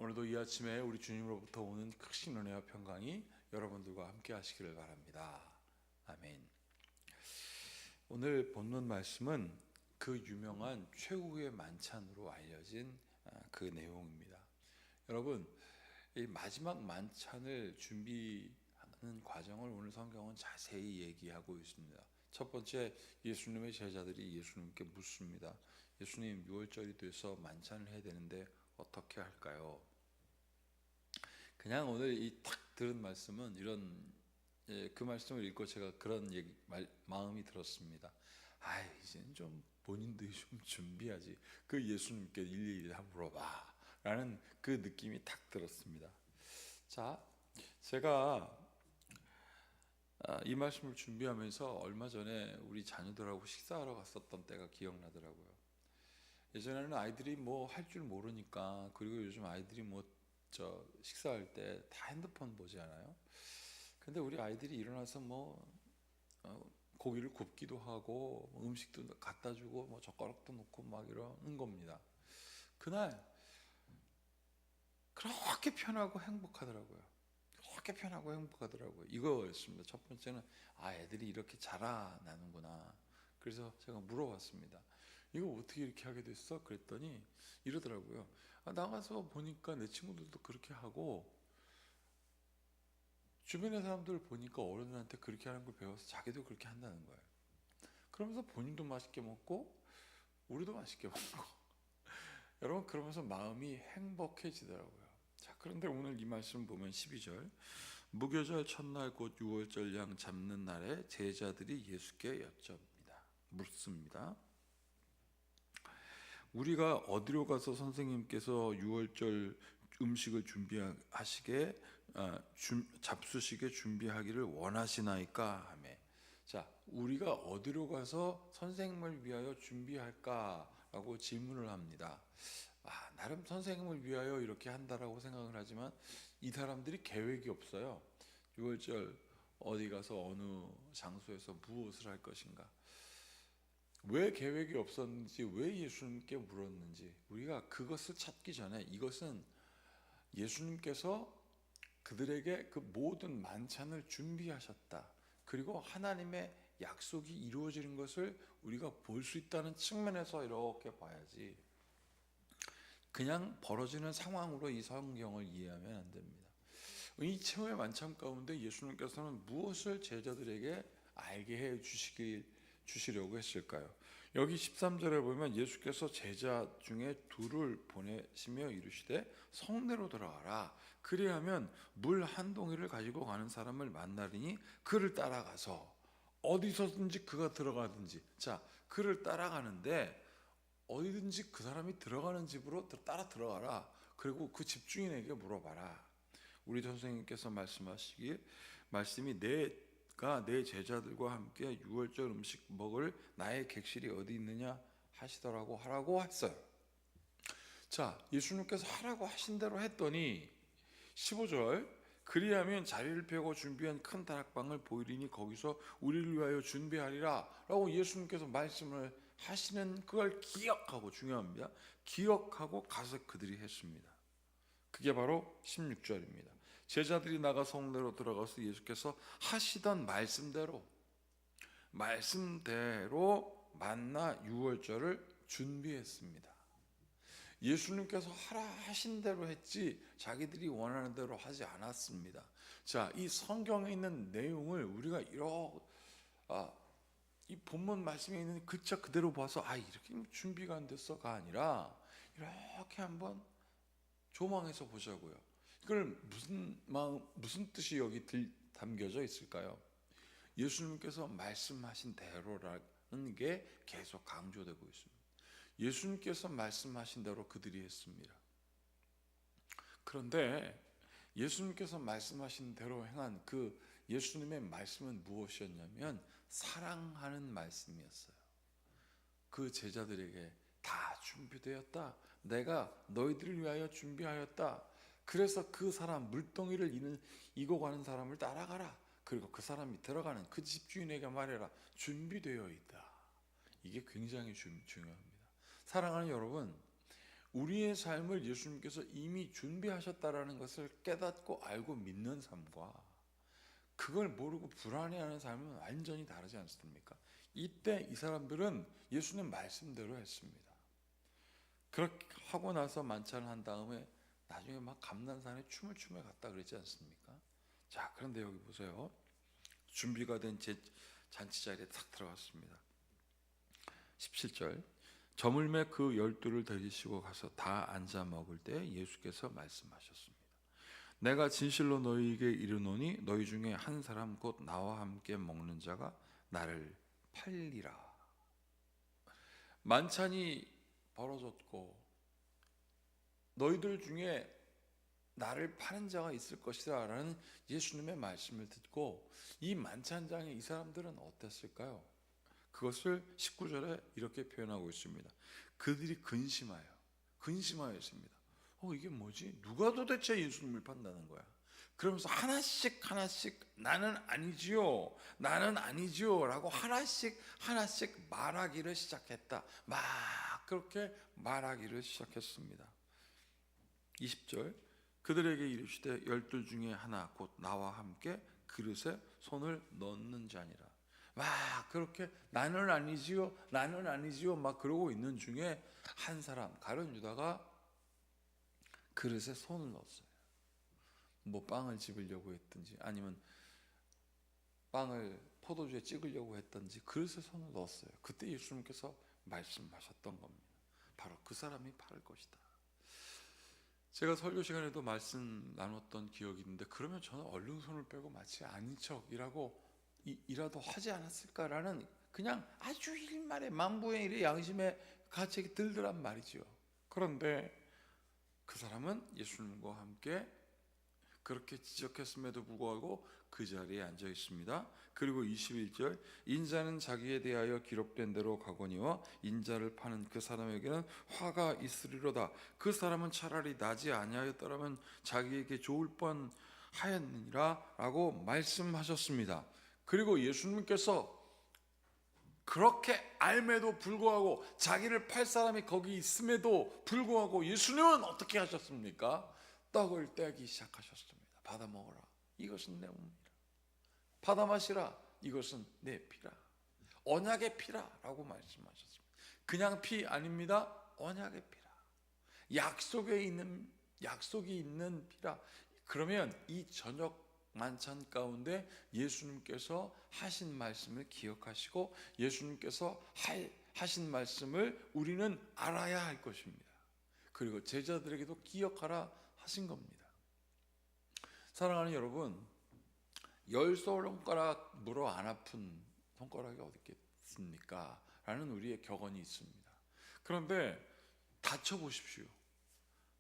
오늘도 이 아침에 우리 주님으로부터 오는 크신 은혜와 평강이 여러분들과 함께 하시기를 바랍니다. 아멘. 오늘 본문 말씀은 그 유명한 최후의 만찬으로 알려진 그 내용입니다. 여러분, 이 마지막 만찬을 준비하는 과정을 오늘 성경은 자세히 얘기하고 있습니다. 첫 번째, 예수님의 제자들이 예수님께 묻습니다. 예수님, 유월절이 돼서 만찬을 해야 되는데 어떻게 할까요? 그냥 오늘 이 탁 들은 말씀은 그 말씀을 읽고 제가 그런 마음이 들었습니다. 이제는 좀 본인들이 좀 준비하지. 그 예수님께 일일이 다 물어봐. 라는 그 느낌이 탁 들었습니다. 자, 제가 이 말씀을 준비하면서 얼마 전에 우리 자녀들하고 식사하러 갔었던 때가 기억나더라고요. 예전에는 아이들이 뭐 할 줄 모르니까, 그리고 요즘 아이들이 식사할 때 다 핸드폰 보지 않아요? 근데 우리 아이들이 일어나서 고기를 굽기도 하고 음식도 갖다 주고 젓가락도 놓고 막 이러는 겁니다. 그날 그렇게 편하고 행복하더라고요. 그렇게 편하고 행복하더라고요. 이거였습니다. 첫 번째는 애들이 이렇게 자라나는구나. 그래서 제가 물어봤습니다. 이거 어떻게 이렇게 하게 됐어? 그랬더니 이러더라고요. 나가서 보니까 내 친구들도 그렇게 하고 주변의 사람들 보니까 어른들한테 그렇게 하는 걸 배워서 자기도 그렇게 한다는 거예요. 그러면서 본인도 맛있게 먹고 우리도 맛있게 먹고 여러분, 그러면서 마음이 행복해지더라고요. 자, 그런데 오늘 이 말씀 보면 12절, 무교절 첫날 곧 유월절 양 잡는 날에 제자들이 예수께 묻습니다. 우리가 어디로 가서 선생님께서 유월절 음식을 준비하시게 잡수시게 준비하기를 원하시나이까 하며, 자, 우리가 어디로 가서 선생님을 위하여 준비할까라고 질문을 합니다. 나름 선생님을 위하여 이렇게 한다라고 생각을 하지만 이 사람들이 계획이 없어요. 유월절 어디 가서 어느 장소에서 무엇을 할 것인가, 왜 계획이 없었는지, 왜 예수님께 물었는지, 우리가 그것을 찾기 전에 이것은 예수님께서 그들에게 그 모든 만찬을 준비하셨다, 그리고 하나님의 약속이 이루어지는 것을 우리가 볼 수 있다는 측면에서 이렇게 봐야지, 그냥 벌어지는 상황으로 이 성경을 이해하면 안 됩니다. 이 최후의 만찬 가운데 예수님께서는 무엇을 제자들에게 알게 해 주시려고 했을까요? 여기 13절에 보면 예수께서 제자 중에 둘을 보내시며 이르시되 성내로 들어가라. 그리하면 물 한 동이를 가지고 가는 사람을 만나리니 그를 따라가서, 어디서든지 그가 들어가든지, 자, 그를 따라가는데 어디든지 그 사람이 들어가는 집으로 따라 들어가라. 그리고 그 집주인에게 물어봐라. 우리 선생님께서 말씀이 내가 내 제자들과 함께 유월절 음식 먹을 나의 객실이 어디 있느냐 하라고 했어요. 자, 예수님께서 하라고 하신 대로 했더니 15절, 그리하면 자리를 펴고 준비한 큰 다락방을 보이리니 거기서 우리를 위하여 준비하리라 라고 예수님께서 말씀을 하시는 그걸 기억하고, 중요합니다, 기억하고 가서 그들이 했습니다. 그게 바로 16절입니다. 제자들이 나가 성내로 들어가서 예수께서 하시던 말씀대로 만나 유월절을 준비했습니다. 예수님께서 하라 하신 대로 했지 자기들이 원하는 대로 하지 않았습니다. 자, 이 성경에 있는 내용을 우리가 이 본문 말씀에 있는 글자 그대로 봐서 이렇게 준비가 안 됐어가 아니라 이렇게 한번 조망해서 보자고요. 이걸 무슨 뜻이 여기 담겨져 있을까요? 예수님께서 말씀하신 대로라는 게 계속 강조되고 있습니다. 예수님께서 말씀하신 대로 그들이 했습니다. 그런데 예수님께서 말씀하신 대로 행한 그 예수님의 말씀은 무엇이었냐면 사랑하는 말씀이었어요. 그 제자들에게 다 준비되었다. 내가 너희들을 위하여 준비하였다. 그래서 그 사람, 물동이를 이고 가는 사람을 따라가라. 그리고 그 사람이 들어가는 그 집주인에게 말해라. 준비되어 있다. 이게 굉장히 중요합니다. 사랑하는 여러분, 우리의 삶을 예수님께서 이미 준비하셨다라는 것을 깨닫고 알고 믿는 삶과 그걸 모르고 불안해하는 삶은 완전히 다르지 않습니까? 이때 이 사람들은 예수님 말씀대로 했습니다. 그렇게 하고 나서 만찬을 한 다음에 나중에 막 감난산에 춤을 추며 갔다 그랬지 않습니까? 자, 그런데 여기 보세요. 준비가 된 제 잔치 자리에 탁 들어갔습니다. 17절. 저물매 그 12를 데리시고 가서 다 앉아 먹을 때 예수께서 말씀하셨습니다. 내가 진실로 너희에게 이르노니 너희 중에 한 사람 곧 나와 함께 먹는 자가 나를 팔리라. 만찬이 벌어졌고 너희들 중에 나를 파는 자가 있을 것이다 라는 예수님의 말씀을 듣고 이 만찬장에 이 사람들은 어땠을까요? 그것을 19절에 이렇게 표현하고 있습니다. 그들이 근심하였습니다. 이게 뭐지? 누가 도대체 예수님을 판다는 거야? 그러면서 하나씩 나는 아니지요 라고 하나씩 말하기를 시작했다. 막 그렇게 말하기를 시작했습니다. 20절. 그들에게 이르시되 12 중에 하나 곧 나와 함께 그릇에 손을 넣는 자니라. 막 그렇게 나는 아니지요 막 그러고 있는 중에 한 사람 가룟 유다가 그릇에 손을 넣었어요. 뭐 빵을 집으려고 했든지 아니면 빵을 포도주에 찍으려고 했든지 그릇에 손을 넣었어요. 그때 예수님께서 말씀하셨던 겁니다. 바로 그 사람이 팔을 것이다. 제가 설교 시간에도 말씀 나눴던 기억이 있는데, 그러면 저는 얼른 손을 빼고 마치 아닌 척이라도 하지 않았을까라는 그냥 아주 일말의 만부의 일의 양심에 가책이 들더란 말이죠. 그런데 그 사람은 예수님과 함께 그렇게 지적했음에도 불구하고 그 자리에 앉아 있습니다. 그리고 21절. 인자는 자기에 대하여 기록된 대로 가거니와 인자를 파는 그 사람에게는 화가 있으리로다. 그 사람은 차라리 나지 아니하였더라면 자기에게 좋을 뻔하였느니라 라고 말씀하셨습니다. 그리고 예수님께서 그렇게 알매도 불구하고 자기를 팔 사람이 거기 있음에도 불구하고 예수님은 어떻게 하셨습니까? 떡을 떼기 시작하셨습니다. 받아 먹어라. 이것은 내 몸이라. 받아 마시라. 이것은 내 피라. 언약의 피라 라고 말씀하셨습니다. 그냥 피 아닙니다. 언약의 피라. 약속이 있는 피라. 그러면 이 저녁 만찬 가운데 예수님께서 하신 말씀을 기억하시고 예수님께서 하신 말씀을 우리는 알아야 할 것입니다. 그리고 제자들에게도 기억하라 하신 겁니다. 사랑하는 여러분, 10손가락 물어 안 아픈 손가락이 어디 있겠습니까? 라는 우리의 격언이 있습니다. 그런데 다쳐보십시오.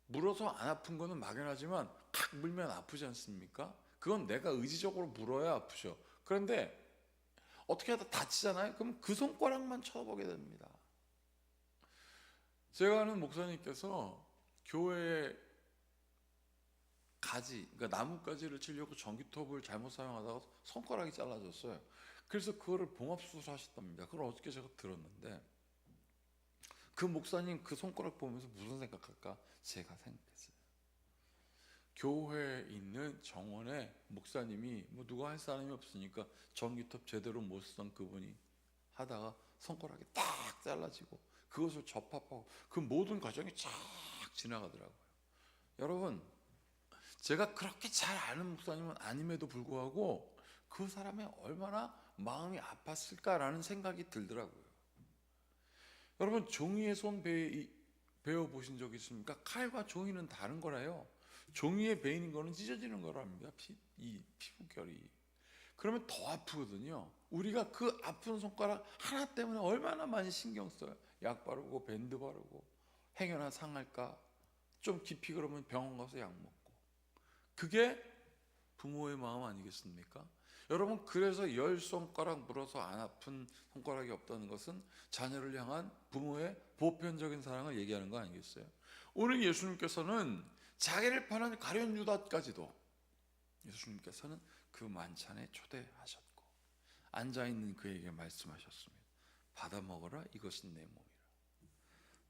물어서 안 아픈 거는 막연하지만 칵 물면 아프지 않습니까? 그건 내가 의지적으로 물어야 아프죠. 그런데 어떻게 하다 다치잖아요? 그럼 그 손가락만 쳐다보게 됩니다. 제가 아는 목사님께서 교회에 그러니까 나뭇가지를 치려고 전기톱을 잘못 사용하다가 손가락이 잘라졌어요. 그래서 그거를 봉합수술 하셨답니다. 그걸 어저께 제가 들었는데, 그 목사님 그 손가락 보면서 무슨 생각할까? 제가 생각했어요. 교회에 있는 정원에 목사님이 누가 할 사람이 없으니까 전기톱 제대로 못 쓰던 그분이 하다가 손가락이 딱 잘라지고 그것을 접합하고 그 모든 과정이 쫙 지나가더라고요. 여러분, 제가 그렇게 잘 아는 목사님은 아님에도 불구하고 그 사람이 얼마나 마음이 아팠을까라는 생각이 들더라고요. 여러분, 종이의 손 베어보신 적 있습니까? 칼과 종이는 다른 거라요. 종이에 베이는 거는 찢어지는 거랍니다. 이 피부결이. 그러면 더 아프거든요. 우리가 그 아픈 손가락 하나 때문에 얼마나 많이 신경 써요. 약 바르고 밴드 바르고 행여나 상할까, 좀 깊이 그러면 병원 가서 약 먹고. 그게 부모의 마음 아니겠습니까? 여러분, 그래서 10손가락 물어서 안 아픈 손가락이 없다는 것은 자녀를 향한 부모의 보편적인 사랑을 얘기하는 거 아니겠어요? 오늘 예수님께서는 자기를 파는 가룟 유다까지도 예수님께서는 그 만찬에 초대하셨고 앉아있는 그에게 말씀하셨습니다. 받아 먹어라. 이것은 내 몸이라.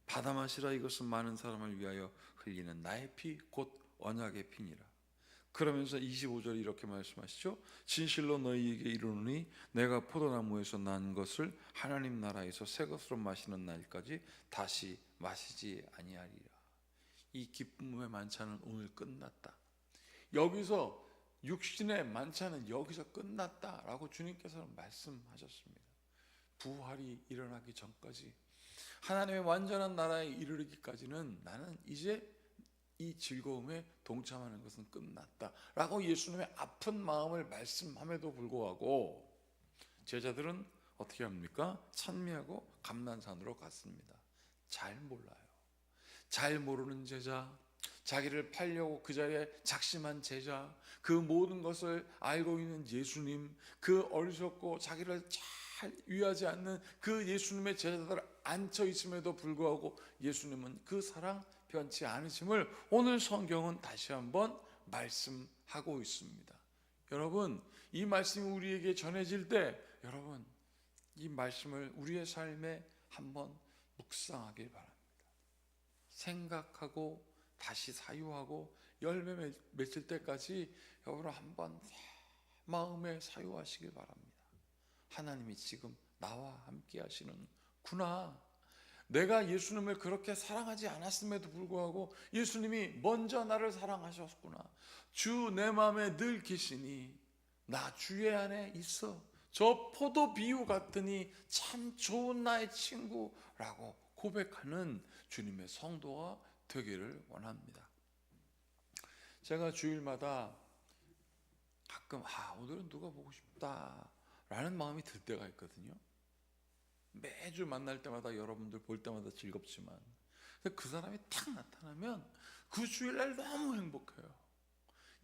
받아 마시라. 이것은 많은 사람을 위하여 흘리는 나의 피 곧 언약의 피니라. 그러면서 25절 이렇게 말씀하시죠. 진실로 너희에게 이르노니 내가 포도나무에서 난 것을 하나님 나라에서 새 것으로 마시는 날까지 다시 마시지 아니하리라. 이 기쁨의 만찬은 오늘 끝났다. 여기서 육신의 만찬은 여기서 끝났다라고 주님께서는 말씀하셨습니다. 부활이 일어나기 전까지, 하나님의 완전한 나라에 이르기까지는 나는 이제 이 즐거움에 동참하는 것은 끝났다라고 예수님의 아픈 마음을 말씀함에도 불구하고 제자들은 어떻게 합니까? 찬미하고 감난산으로 갔습니다. 잘 몰라요. 잘 모르는 제자, 자기를 팔려고 그 자리에 작심한 제자, 그 모든 것을 알고 있는 예수님, 그 어리석고 자기를 잘 위하지 않는 그 예수님의 제자들 앉혀 있음에도 불구하고 예수님은 그 사랑 변치 않으심을 오늘 성경은 다시 한번 말씀하고 있습니다. 여러분, 이 말씀이 우리에게 전해질 때 여러분 이 말씀을 우리의 삶에 한번 묵상하길 바랍니다. 생각하고 다시 사유하고 열매 맺을 때까지 여러분 한번 마음에 사유하시길 바랍니다. 하나님이 지금 나와 함께 하시는구나. 내가 예수님을 그렇게 사랑하지 않았음에도 불구하고 예수님이 먼저 나를 사랑하셨구나. 주 내 마음에 늘 계시니 나 주의 안에 있어. 저 포도 비유 같으니 참 좋은 나의 친구라고 고백하는 주님의 성도가 되기를 원합니다. 제가 주일마다 가끔 오늘은 누가 보고 싶다라는 마음이 들 때가 있거든요. 매주 만날 때마다 여러분들 볼 때마다 즐겁지만 그 사람이 탁 나타나면 그 주일날 너무 행복해요.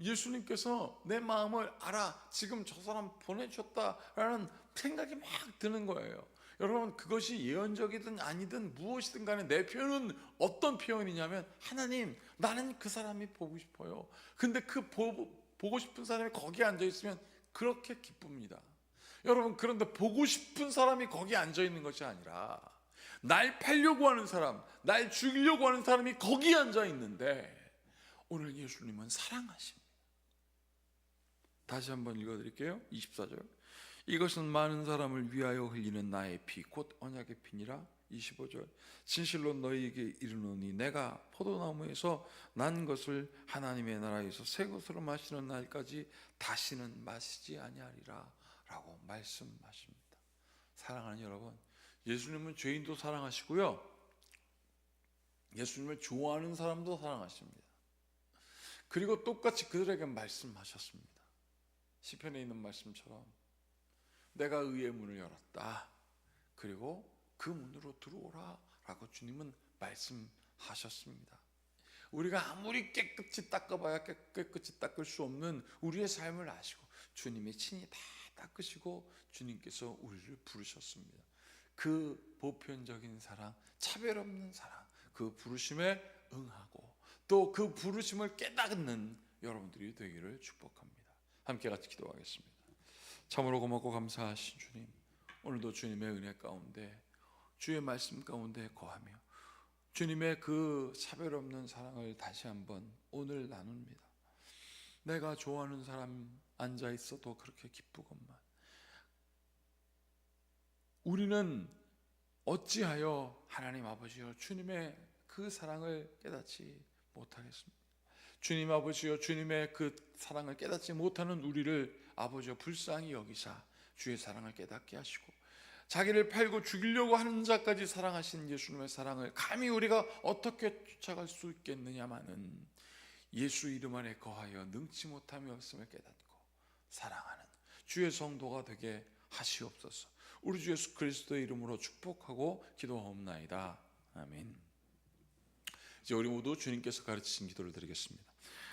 예수님께서 내 마음을 알아. 지금 저 사람 보내주셨다라는 생각이 막 드는 거예요. 여러분, 그것이 예언적이든 아니든 무엇이든 간에 내 표현은 어떤 표현이냐면, 하나님, 나는 그 사람이 보고 싶어요. 근데 그 보고 싶은 사람이 거기에 앉아 있으면 그렇게 기쁩니다. 여러분, 그런데 보고 싶은 사람이 거기에 앉아 있는 것이 아니라 날 팔려고 하는 사람, 날 죽이려고 하는 사람이 거기에 앉아 있는데 오늘 예수님은 사랑하십니다. 다시 한번 읽어드릴게요. 24절. 이것은 많은 사람을 위하여 흘리는 나의 피 곧 언약의 피니라. 25절. 진실로 너희에게 이르노니 내가 포도나무에서 난 것을 하나님의 나라에서 새 것으로 마시는 날까지 다시는 마시지 아니하리라 라고 말씀하십니다. 사랑하는 여러분, 예수님은 죄인도 사랑하시고요, 예수님을 좋아하는 사람도 사랑하십니다. 그리고 똑같이 그들에게 말씀하셨습니다. 시편에 있는 말씀처럼 내가 의의 문을 열었다. 그리고 그 문으로 들어오라 라고 주님은 말씀하셨습니다. 우리가 아무리 깨끗이 닦아봐야 깨끗이 닦을 수 없는 우리의 삶을 아시고 주님이 친히 다 닦으시고 주님께서 우리를 부르셨습니다. 그 보편적인 사랑, 차별 없는 사랑, 그 부르심에 응하고 또 그 부르심을 깨닫는 여러분들이 되기를 축복합니다. 함께 같이 기도하겠습니다. 참으로 고맙고 감사하신 주님, 오늘도 주님의 은혜 가운데 주의 말씀 가운데 거하며 주님의 그 차별 없는 사랑을 다시 한번 오늘 나눕니다. 내가 좋아하는 사람 앉아 있어도 그렇게 기쁘건만 우리는 어찌하여 하나님 아버지여 주님의 그 사랑을 깨닫지 못하겠습니다. 주님 아버지여 주님의 그 사랑을 깨닫지 못하는 우리를 아버지여 불쌍히 여기사 주의 사랑을 깨닫게 하시고 자기를 팔고 죽이려고 하는 자까지 사랑하신 예수님의 사랑을 감히 우리가 어떻게 쫓아갈 수 있겠느냐마는 예수 이름 안에 거하여 능치 못함이 없음을 깨닫고 사랑하는 주의 성도가 되게 하시옵소서. 우리 주 예수 그리스도의 이름으로 축복하고 기도하옵나이다. 아멘. 이제 우리 모두 주님께서 가르치신 기도를 드리겠습니다.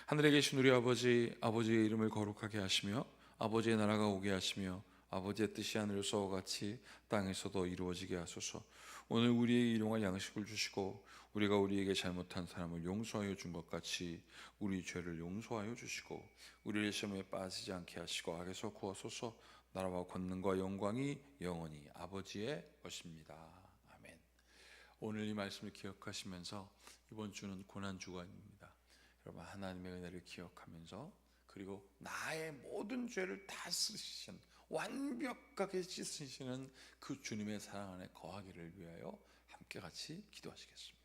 하늘에 계신 우리 아버지, 아버지의 이름을 거룩하게 하시며 아버지의 나라가 오게 하시며 아버지의 뜻이 하늘에서와 같이 땅에서도 이루어지게 하소서. 오늘 우리에게 일용할 양식을 주시고 우리가 우리에게 잘못한 사람을 용서하여 준 것 같이 우리 죄를 용서하여 주시고 우리를 시험에 빠지지 않게 하시고 악에서 구하소서. 나라와 권능과 영광이 영원히 아버지의 것입니다. 아멘. 오늘 이 말씀을 기억하시면서 이번 주는 고난 주간입니다. 여러분 하나님의 은혜를 기억하면서 그리고 나의 모든 죄를 다 쓰시는 완벽하게 씻으시는 그 주님의 사랑 안에 거하기를 위하여 함께 같이 기도하시겠습니다.